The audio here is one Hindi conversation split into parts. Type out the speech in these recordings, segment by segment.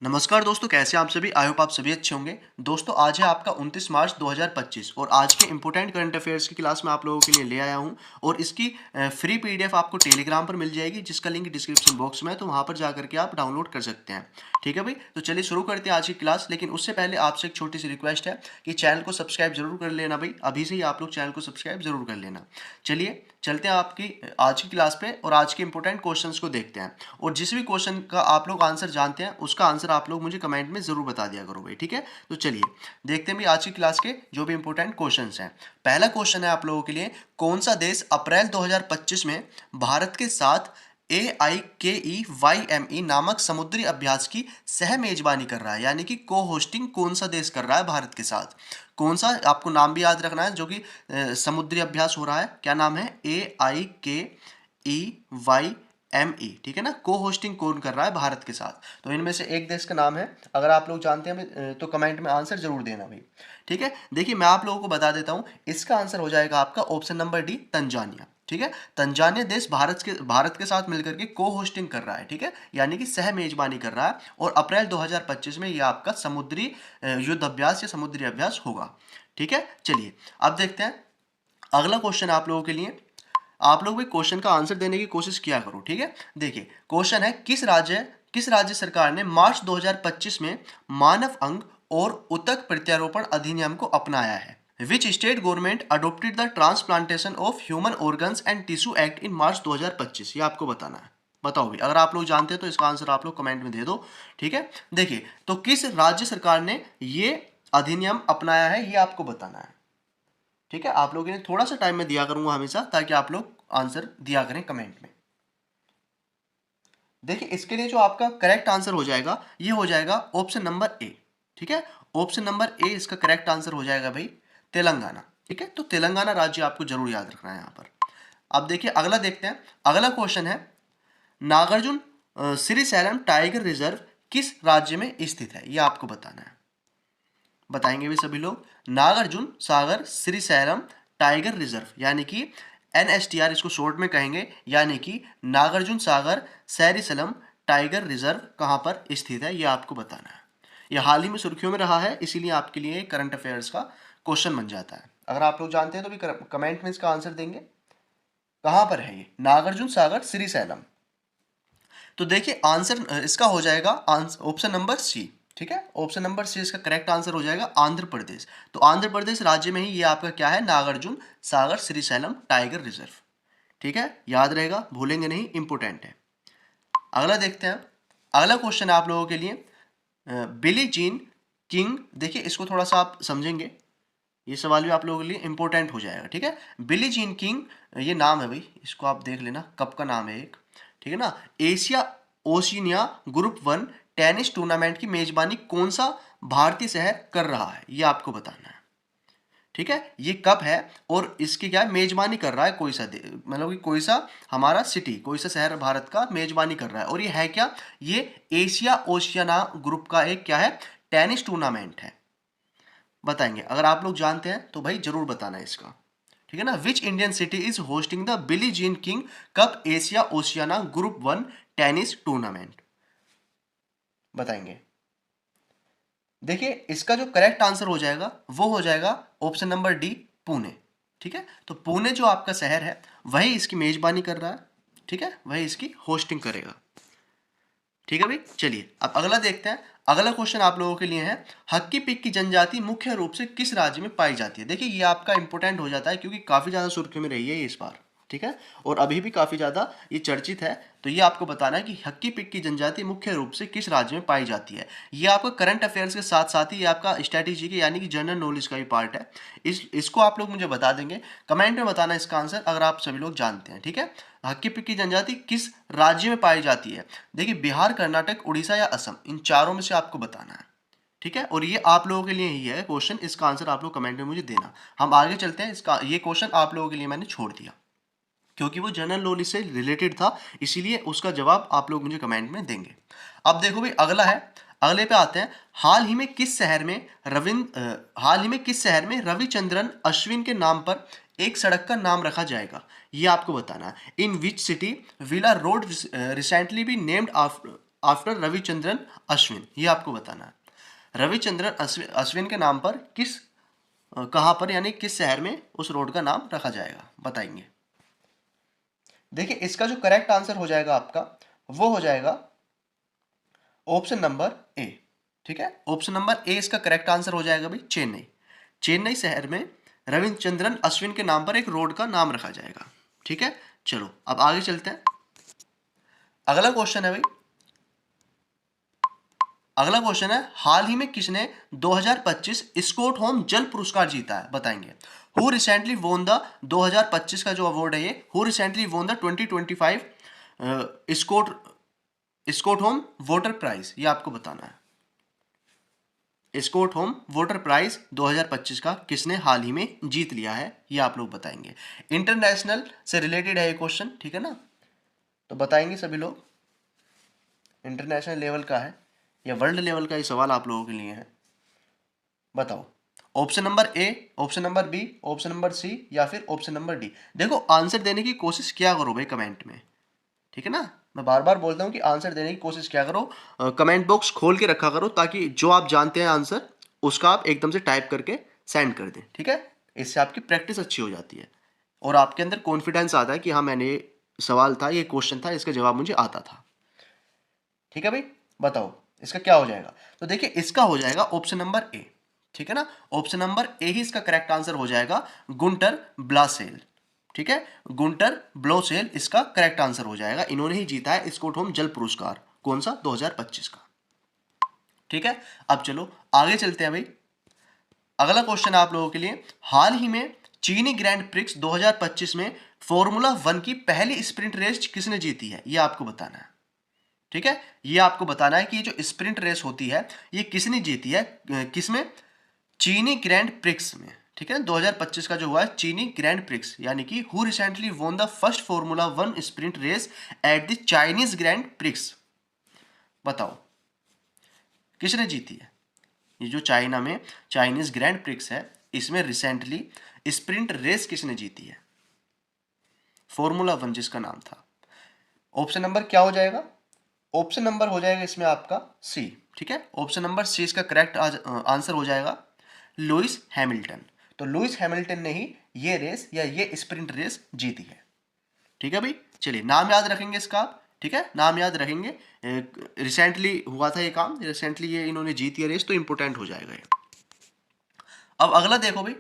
नमस्कार दोस्तों, कैसे हैं आप सभी। आई होप आप सभी अच्छे होंगे। दोस्तों, आज है आपका 29 मार्च 2025 और आज के इंपॉर्टेंट करंट अफेयर्स की क्लास मैं आप लोगों के लिए ले आया हूं और इसकी फ्री पीडीएफ आपको टेलीग्राम पर मिल जाएगी, जिसका लिंक डिस्क्रिप्शन बॉक्स में है, तो वहां पर जा करके आप डाउनलोड कर सकते हैं। ठीक है भाई, तो चलिए शुरू करते हैं आज की क्लास। लेकिन उससे पहले आपसे एक छोटी सी रिक्वेस्ट है कि चैनल को सब्सक्राइब जरूर कर लेना भाई। अभी से ही आप लोग चैनल को सब्सक्राइब जरूर कर लेना। चलिए चलते हैं आपकी आज की क्लास पे और आज के इंपॉर्टेंट क्वेश्चंस को देखते हैं। और जिस भी क्वेश्चन का आप लोग आंसर जानते हैं उसका आंसर आप लोग मुझे कमेंट में जरूर बता दिया करो भाई। ठीक है, तो चलिए देखते हैं भाई आज की क्लास के जो भी इंपॉर्टेंट क्वेश्चंस हैं। पहला क्वेश्चन है आप लोगों के लिए, कौन सा देश अप्रैल 2025 में भारत के साथ AIKEYME नामक समुद्री अभ्यास की सह मेजबानी कर रहा है, यानी कि को होस्टिंग कौन सा देश कर रहा है भारत के साथ। कौन सा, आपको नाम भी याद रखना है, जो कि समुद्री अभ्यास हो रहा है। क्या नाम है? AIKEYME। ठीक है ना, को होस्टिंग कौन कर रहा है भारत के साथ। तो इनमें से एक देश का नाम है। अगर आप लोग जानते हैं तो कमेंट में आंसर जरूर देना भाई। ठीक है, देखिए मैं आप लोगों को बता देता हूं, इसका आंसर हो जाएगा आपका ऑप्शन नंबर डी, तंजानिया। ठीक है, तंजानिया देश भारत के साथ मिलकर के को होस्टिंग कर रहा है। ठीक है, यानी कि सह मेजबानी कर रहा है और अप्रैल 2025 में यह आपका समुद्री युद्ध अभ्यास या समुद्री अभ्यास होगा। ठीक है, चलिए अब देखते हैं अगला क्वेश्चन आप लोगों के लिए। आप लोग भी क्वेश्चन का आंसर देने की कोशिश किया करो। ठीक है, देखिए क्वेश्चन है, किस राज्य सरकार ने मार्च 2025 में मानव अंग और उतक प्रत्यारोपण अधिनियम को अपनाया है। Which state government adopted the transplantation of human organs and tissue act in March 2025। ये आपको बताना है। बताओ भी, अगर आप लोग जानते हैं तो इसका आंसर आप लोग कमेंट में दे दो। ठीक है, देखिए तो किस राज्य सरकार ने ये अधिनियम अपनाया है, ये आपको बताना है। ठीक है, आप लोगों ने थोड़ा सा टाइम में दिया करूंगा हमेशा, ताकि आप लोग आंसर दिया करें कमेंट में। देखिए इसके लिए जो आपका करेक्ट आंसर हो जाएगा, ये हो जाएगा ऑप्शन नंबर ए। ठीक है, ऑप्शन नंबर ए इसका करेक्ट आंसर हो जाएगा भाई, तेलंगाना। ठीक है, तो तेलंगाना राज्य आपको जरूर याद रखना है यहाँ पर। अब देखिए अगला देखते हैं। अगला क्वेश्चन है, नागार्जुन श्रीशैलम टाइगर रिजर्व किस राज्य में स्थित है, ये आपको बताना है। बताएंगे भी सभी लोग। नागार्जुन सागर श्रीशैलम टाइगर रिजर्व, यानी कि NSTR इसको शॉर्ट में कहेंगे, यानी कि नागार्जुन सागर सैरिसलम टाइगर रिजर्व कहां पर स्थित है, यह आपको बताना है। यह हाल ही में सुर्खियों में रहा है, इसीलिए आपके लिए करंट अफेयर्स का क्वेश्चन बन जाता है। अगर आप लोग जानते हैं तो भी कमेंट में इसका आंसर देंगे। कहां पर है ये नागार्जुन सागर श्रीशैलम? तो देखिए आंसर इसका हो जाएगा ऑप्शन नंबर सी। ठीक है, ऑप्शन नंबर सी इसका करेक्ट आंसर हो जाएगा, आंध्र प्रदेश। तो आंध्र प्रदेश राज्य में ही ये आपका क्या है, नागार्जुन सागर श्रीशैलम टाइगर रिजर्व। ठीक है, याद रहेगा, भूलेंगे नहीं, इंपोर्टेंट है। अगला देखते हैं। अगला क्वेश्चन है आप लोगों के लिए, बिली जीन किंग। देखिए इसको थोड़ा सा आप समझेंगे, ये सवाल भी आप लोगों के लिए इंपॉर्टेंट हो जाएगा। ठीक है, बिली जीन किंग ये नाम है भाई, इसको आप देख लेना, कप का नाम है एक। ठीक है ना, Asia Oceania group 1 tennis tournament की मेजबानी कौन सा भारतीय शहर कर रहा है, ये आपको बताना है। ठीक है, ये कब है और इसकी क्या मेजबानी कर रहा है, कोई सा मतलब कि कोई सा हमारा सिटी, कोई सा शहर भारत का मेजबानी कर रहा है। और ये है क्या, ये एशिया ओशियाना ग्रुप का एक क्या है, टेनिस टूर्नामेंट है। बताएंगे, अगर आप लोग जानते हैं तो भाई जरूर बताना है इसका। ठीक है ना, which Indian city is hosting the Billie Jean King cup Asia Oceania group 1 tennis tournament? बताएंगे। देखिए इसका जो करेक्ट आंसर हो जाएगा वो हो जाएगा ऑप्शन नंबर डी, पुणे। ठीक है, तो पुणे जो आपका शहर है वही इसकी मेजबानी कर रहा है। ठीक है, वही इसकी होस्टिंग करेगा। ठीक है भाई, चलिए अब अगला देखते हैं। अगला क्वेश्चन आप लोगों के लिए है, हक्की पिक्की जनजाति मुख्य रूप से किस राज्य में पाई जाती है? देखिए ये आपका इंपॉर्टेंट हो जाता है, क्योंकि काफी ज्यादा सुर्खियों में रही है ये इस बार। ठीक है, और अभी भी काफी ज्यादा ये चर्चित है। तो ये आपको बताना है कि हक्की पिक्की जनजाति मुख्य रूप से किस राज्य में पाई जाती है। ये आपका करंट अफेयर्स के साथ साथ ही ये आपका स्ट्रेटेजी के यानी कि जनरल नॉलेज का भी पार्ट है। इसको आप लोग मुझे बता देंगे, कमेंट में बताना इसका आंसर अगर आप सभी लोग जानते हैं। ठीक है, हक्की पिक्की जनजाति किस राज्य में पाई जाती है? देखिए बिहार, कर्नाटक, उड़ीसा या असम, इन चारों में से आपको बताना है। ठीक है, और ये आप लोगों के लिए ही है क्वेश्चन, इसका आंसर आप लोग कमेंट में मुझे देना। हम आगे चलते हैं। इसका ये क्वेश्चन आप लोगों के लिए मैंने छोड़ दिया, क्योंकि वो जनरल नॉलेज से रिलेटेड था, इसीलिए उसका जवाब आप लोग मुझे कमेंट में देंगे। अब देखो भाई अगला है, अगले पे आते हैं। हाल ही में किस शहर में रविचंद्रन अश्विन के नाम पर एक सड़क का नाम रखा जाएगा, ये आपको बताना है। In which city will a road recently be named after Ravichandran Ashwin, ये आपको बताना है। रविचंद्रन अश्विन के नाम पर कहाँ पर यानी किस शहर में उस रोड का नाम रखा जाएगा, बताएंगे। देखिए इसका जो करेक्ट आंसर हो जाएगा आपका वो हो जाएगा ऑप्शन नंबर ए। ठीक है, ऑप्शन नंबर ए इसका करेक्ट आंसर हो जाएगा भाई, चेन्नई। चेन्नई शहर में रविचंद्रन अश्विन के नाम पर एक रोड का नाम रखा जाएगा। ठीक है, चलो अब आगे चलते हैं। अगला क्वेश्चन है भाई, अगला क्वेश्चन है हाल ही में किसने 2025 स्कॉट होम जल पुरस्कार जीता है, बताएंगे। हु रिसेंटली वोन द 2025 का जो अवार्ड है ये, who recently won the 2025 Stockholm water prize, ये आपको बताना है। स्कॉट होम वाटर प्राइज 2025 का किसने हाल ही में जीत लिया है, ये आप लोग बताएंगे। इंटरनेशनल से रिलेटेड है ये क्वेश्चन, ठीक है ना, तो बताएंगे सभी लोग। इंटरनेशनल लेवल का है या वर्ल्ड लेवल का ये सवाल आप लोगों के लिए है, बताओ। Option number A, option number B, option number C या फिर ऑप्शन नंबर डी। देखो आंसर देने की कोशिश क्या करो भाई कमेंट में, ठीक है ना, मैं बार बार बोलता हूँ कि आंसर देने की कोशिश क्या करो, कमेंट बॉक्स खोल के रखा करो ताकि जो आप जानते हैं आंसर उसका आप एकदम से टाइप करके सेंड कर दें। ठीक है, इससे आपकी प्रैक्टिस अच्छी हो जाती है और आपके अंदर कॉन्फिडेंस आता है कि हाँ मैंने ये सवाल था, ये क्वेश्चन था, इसका जवाब मुझे आता था। ठीक है भाई, बताओ इसका क्या हो जाएगा। तो देखिए इसका हो जाएगा ऑप्शन नंबर ए, ठीक है ना, ऑप्शन नंबर ए ही इसका करेक्ट आंसर हो जाएगा, गुंटर ब्लासेल। ठीक है, गुंटर ब्लोसेल इसका करेक्ट आंसर हो जाएगा। इन्होंने ही जीता है स्कॉट होम जल पुरस्कार, कौन सा, 2025 का। ठीक है, अब चलो आगे चलते हैं भाई। अगला क्वेश्चन आप लोगों के लिए, हाल ही में चीनी ग्रैंड प्रिक्स 2025 में फॉर्मूला 1 की पहली स्प्रिंट रेस किसने जीती है, ये आपको बताना है। ठीक है, ये आपको बताना है कि ये जो स्प्रिंट रेस होती है ये किसने जीती है, किसमें, चीनी ग्रैंड प्रिक्स में। ठीक है, 2025 का जो हुआ है चीनी ग्रैंड प्रिक्स, यानी कि who recently won the first formula 1 sprint race at the Chinese grand prix, बताओ किसने जीती है। ये जो चाइना में चाइनीज ग्रैंड प्रिक्स है इसमें रिसेंटली स्प्रिंट रेस किसने जीती है, फॉर्मूला 1 जिसका नाम था। ऑप्शन नंबर क्या हो जाएगा, ऑप्शन नंबर हो जाएगा इसमें आपका सी। ठीक है, ऑप्शन नंबर सी इसका करेक्ट आंसर हो जाएगा, लुइस हैमिल्टन। तो लुइस हैमिल्टन ने ही ये रेस या ये स्प्रिंट रेस जीती है। ठीक है भाई, चलिए नाम याद रखेंगे इसका आप, ठीक है, नाम याद रखेंगे। रिसेंटली हुआ था ये काम, रिसेंटली ये इन्होंने जीती है रेस, तो इंपोर्टेंट हो जाएगा ये। अब अगला देखो भाई,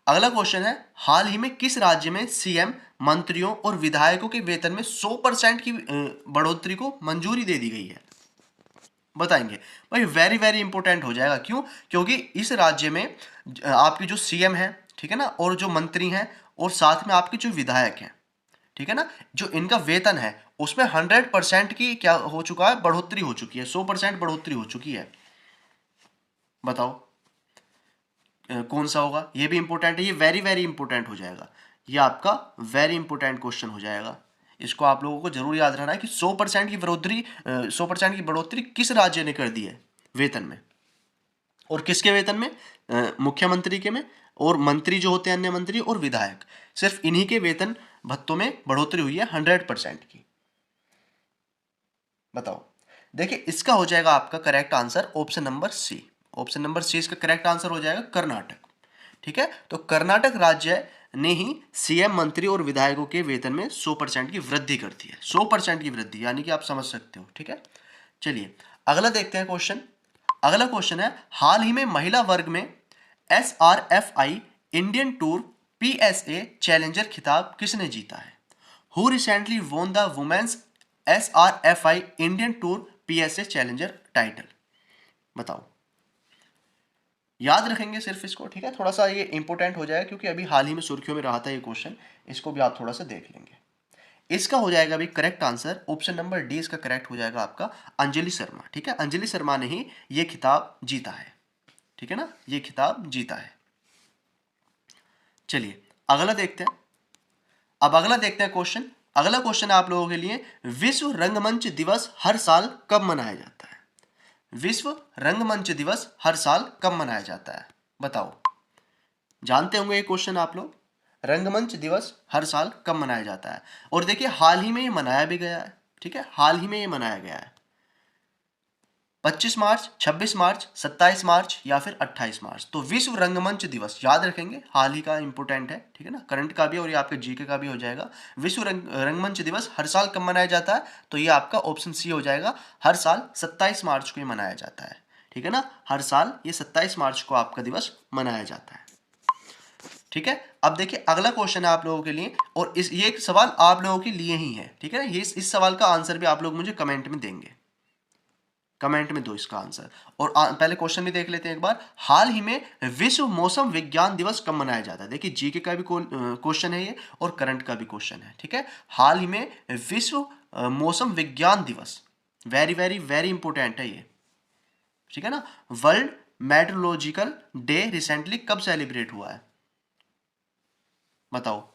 अगला क्वेश्चन है, हाल ही में किस राज्य में सीएम मंत्रियों और विधायकों के वेतन में 100% की बढ़ोतरी को मंजूरी दे दी गई है, बताएंगे भाई। वेरी वेरी इंपॉर्टेंट हो जाएगा, क्यों, क्योंकि इस राज्य में आपकी जो सीएम है, ठीक है ना, और जो मंत्री हैं और साथ में आपके जो विधायक हैं, ठीक है ना, जो इनका वेतन है उसमें 100% की क्या हो चुका है, बढ़ोतरी हो चुकी है, 100% बढ़ोतरी हो चुकी है। बताओ कौन सा होगा, ये भी इंपॉर्टेंट है, ये वेरी वेरी इंपॉर्टेंट हो जाएगा, ये आपका वेरी इंपॉर्टेंट क्वेश्चन हो जाएगा। इसको आप लोगों को जरूर याद रखना है कि 100% की बढ़ोतरी, 100% की बढ़ोतरी किस राज्य ने कर दी है वेतन में, और किसके वेतन में, मुख्यमंत्री के में, और मंत्री जो होते हैं अन्य मंत्री और विधायक, सिर्फ इन्हीं के वेतन भत्तों में बढ़ोतरी हुई है 100% की। बताओ, देखिए इसका हो जाएगा आपका correct answer option number C. Option number C इसका करेक्ट आंसर हो जाएगा, कर्नाटक। ठीक है, तो कर्नाटक राज्य ने ही सीएम, मंत्री और विधायकों के वेतन में 100% की वृद्धि कर दी है, 100% की वृद्धि, यानी कि आप समझ सकते हो। ठीक है, चलिए अगला देखते हैं क्वेश्चन। अगला क्वेश्चन है, हाल ही में महिला वर्ग में SRFI Indian tour PSA challenger खिताब किसने जीता है, who recently won the women's SRFI Indian tour PSA challenger title, बताओ। याद रखेंगे सिर्फ इसको, ठीक है, थोड़ा सा ये इंपॉर्टेंट हो जाएगा क्योंकि अभी हाल ही में सुर्खियों में रहा था ये क्वेश्चन, इसको भी आप थोड़ा सा देख लेंगे। इसका हो जाएगा अभी correct answer option number D, इसका करेक्ट हो जाएगा आपका अंजलि शर्मा। ठीक है, अंजलि शर्मा ने ही ये खिताब जीता है, ठीक है ना, ये खिताब जीता है। चलिए अगला देखते हैं। अब अगला देखते हैं क्वेश्चन। अगला क्वेश्चन है आप लोगों के लिए, विश्व रंगमंच दिवस हर साल कब मनाया जाता है, विश्व रंगमंच दिवस हर साल कब मनाया जाता है, बताओ। जानते होंगे ये क्वेश्चन आप लोग, रंगमंच दिवस हर साल कब मनाया जाता है, और देखिए हाल ही में ये मनाया भी गया है। ठीक है, हाल ही में ये मनाया गया है, 25 मार्च, 26 मार्च, 27 मार्च या फिर 28 मार्च। तो विश्व रंगमंच दिवस याद रखेंगे, हाल ही का इंपोर्टेंट है, ठीक है ना, करंट का भी और ये आपके जीके का भी हो जाएगा। विश्व रंगमंच दिवस हर साल कब मनाया जाता है, तो ये आपका ऑप्शन सी हो जाएगा, हर साल 27 मार्च को ये मनाया जाता है, ठीक है ना, हर साल ये 27 मार्च को आपका दिवस मनाया जाता है। ठीक है, अब देखिए अगला क्वेश्चन है आप लोगों के लिए, और ये एक सवाल आप लोगों के लिए ही है, ठीक है ना, ये इस सवाल का आंसर भी आप लोग मुझे कमेंट में देंगे, कमेंट में दो इसका आंसर। और पहले क्वेश्चन भी देख लेते हैं एक बार। हाल ही में विश्व मौसम विज्ञान दिवस कब मनाया जाता है? देखिए जीके का भी क्वेश्चन है ये और करंट का भी क्वेश्चन है, ठीक है। हाल ही में विश्व मौसम विज्ञान दिवस, वेरी वेरी वेरी इंपॉर्टेंट है ये, ठीक है ना। वर्ल्ड मेट्रोलॉजिकल डे रिसेंटली कब सेलिब्रेट हुआ है, बताओ,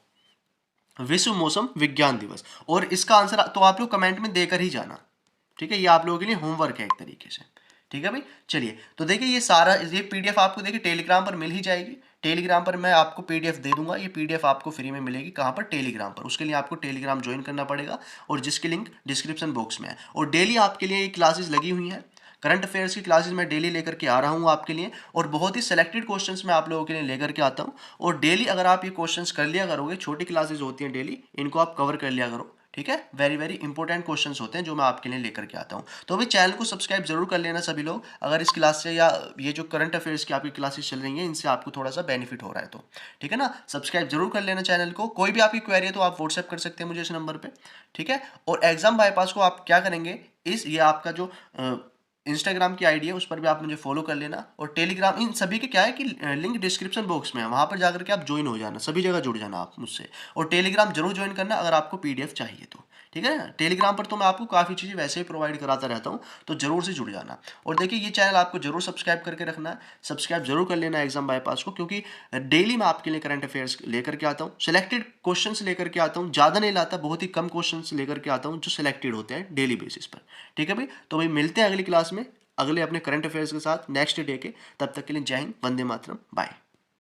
विश्व मौसम विज्ञान दिवस। और इसका आंसर तो आप लोग कमेंट में देकर ही जाना, ठीक है, ये आप लोगों के लिए होमवर्क है एक तरीके से, ठीक है भाई। चलिए तो देखिए ये सारा ये पीडीएफ आपको देखिए टेलीग्राम पर मिल ही जाएगी, टेलीग्राम पर मैं आपको पीडीएफ दे दूंगा, ये पीडीएफ आपको फ्री में मिलेगी, कहाँ पर, टेलीग्राम पर। उसके लिए आपको टेलीग्राम ज्वाइन करना पड़ेगा, और जिसकी लिंक डिस्क्रिप्शन बॉक्स में है। और डेली आपके लिए ये क्लासेस लगी हुई हैं, करंट अफेयर्स की क्लासेस मैं डेली लेकर के आ रहा हूँ आपके लिए, और बहुत ही सेलेक्टेड क्वेश्चंस मैं आप लोगों के लिए लेकर के आता हूँ। और डेली अगर आप ये क्वेश्चंस कर लिया करोगे, छोटी क्लासेस होती हैं डेली, इनको आप कवर कर लिया करो, ठीक है। वेरी वेरी इंपॉर्टेंट क्वेश्चंस होते हैं जो मैं आपके लिए लेकर के आता हूँ। तो अभी चैनल को सब्सक्राइब जरूर कर लेना सभी लोग, अगर इस क्लास से या ये जो करंट अफेयर्स की आपकी क्लासेस चल रही हैं इनसे आपको थोड़ा सा बेनिफिट हो रहा है तो, ठीक है ना। सब्सक्राइब जरूर कर लेना चैनल को। कोई भी आपकी क्वेरी है तो आप व्हाट्सएप कर सकते हैं मुझे इस नंबर पर, ठीक है। और एग्जाम बाईपास को आप क्या करेंगे, ये आपका जो इंस्टाग्राम की आईडी है उस पर भी आप मुझे फॉलो कर लेना, और टेलीग्राम, इन सभी के क्या है कि लिंक डिस्क्रिप्शन बॉक्स में है, वहां पर जाकर के आप ज्वाइन हो जाना, सभी जगह जुड़ जाना आप मुझसे। और टेलीग्राम जरूर ज्वाइन करना अगर आपको पीडीएफ चाहिए तो, ठीक है ना। टेलीग्राम पर तो मैं आपको काफ़ी चीज़ें वैसे ही प्रोवाइड कराता रहता हूँ, तो जरूर से जुड़ जाना। और देखिए ये चैनल आपको जरूर सब्सक्राइब करके रखना है, सब्सक्राइब जरूर कर लेना एग्जाम बाईपास को, क्योंकि डेली मैं आपके लिए करंट अफेयर्स लेकर के आता हूँ, सिलेक्टेड क्वेश्चंस लेकर के आता हूँ, ज़्यादा नहीं लाता, बहुत ही कम क्वेश्चंस लेकर के आता हूँ जो सिलेक्टेड होते हैं डेली बेसिस पर, ठीक है भाई। तो भाई मिलते हैं अगली क्लास में अगले अपने करंट अफेयर्स के साथ नेक्स्ट डे के, तब तक के लिए जय हिंद, वंदे मातरम, बाय।